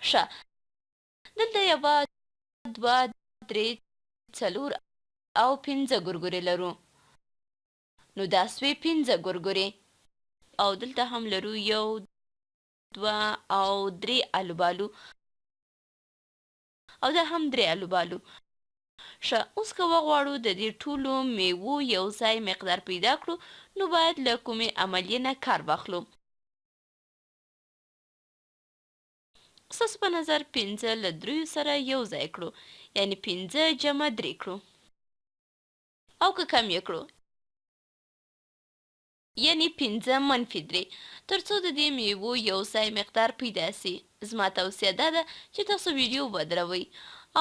ښه، دلته یوه، دوه، درې، څلور او پنځه ګورګورې لرو. نو دا سوې 5 ګورګورې. او دلته هم لرو 1، 2 او 3 الوبالو، او دا هم 3 الوبالو. ښه، اوس که وغواړو د دې ټولو میوو یو ځای مقدار پیدا کړو، نو باید له کومې عملیې نه کار واخلو. ستاسو په نظر 5 له 3 سره یو ځای کړو، یعنې 5 جمع 3 کړو. او که کم یې کړو، یعنې 5 منفي 3، تر څو د دې میوو یو ځای مقدار پیدا سي. زما توصیه دا ده چې تاسو ویډیو ودروئ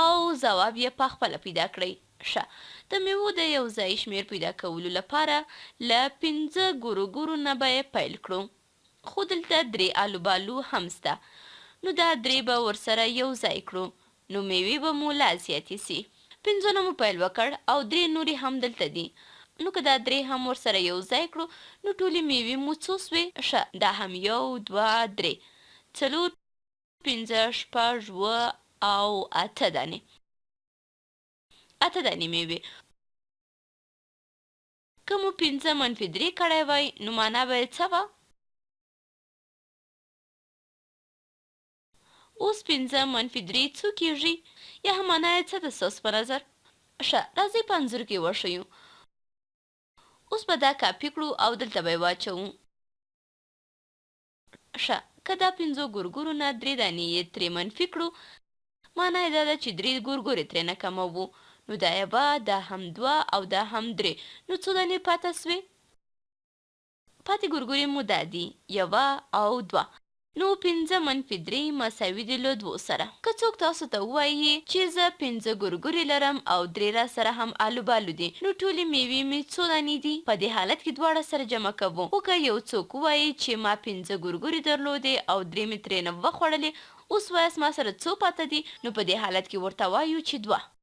او ځواب یې په خپله پیدا کړئ. ښه، د میوو د یو ځای شمیر پیدا کولو لپاره له 5 ګورګورو نه به یې پیل کړو. خو دلته 3 الوبالو هم سته، نو دا 3 به ورسره یو ځای کړو، نو میوې به مو لا زیاتې سي. 5 نه مو پیل وکړ او 3 نورې هم دلته دي. نو که دا 3 هم ورسره یو ځای کړو، نو ټولې میوې مو څو سوې؟ ښه، دا هم 1، 2، 3، 4، 5، 6، 7 او 8 دانې. 8 دانې میوې. که مو 5 منفي 3 کړی وای، نو معنا به یې څه وه؟ اوس 5 منفي 3 څو کېږي؟ یا هم معنا یې څه ده ستاسو په نظر؟ ښه، راځئ په انځور کې وښیو. اوس به دا کاپي کړو او دلته به یې واچوو. ښه، که دا 5 ګورګورو نه 3 دانې یې ترې منفي کړو، معنا یې دا ده چې 3 ګورګورې ترې نه کموو. نو دا یوه، دا هم 2 او دا هم 3. نو څو دانې پاته سوې؟ پاتې ګورګورې مو دا دي، 1 او 2. نو 5 منفي 3 مساوي دي له 2 سره. که څوک تاسو ته ووایي چې زه 5 ګورګورې لرم او 3 را سره هم الوبالو دي، نو ټولې میوې مې څو دانې دي؟ په دې حالت کې دواړه سره جمع کوو. خو که یو څوک ووایي چې ما 5 ګورګورې درلودې او 3 مې ترې نه وخوړلې، اوس وایاست ما سره څو پاته دي؟ نو په دې حالت کې ورته وایو چې 2.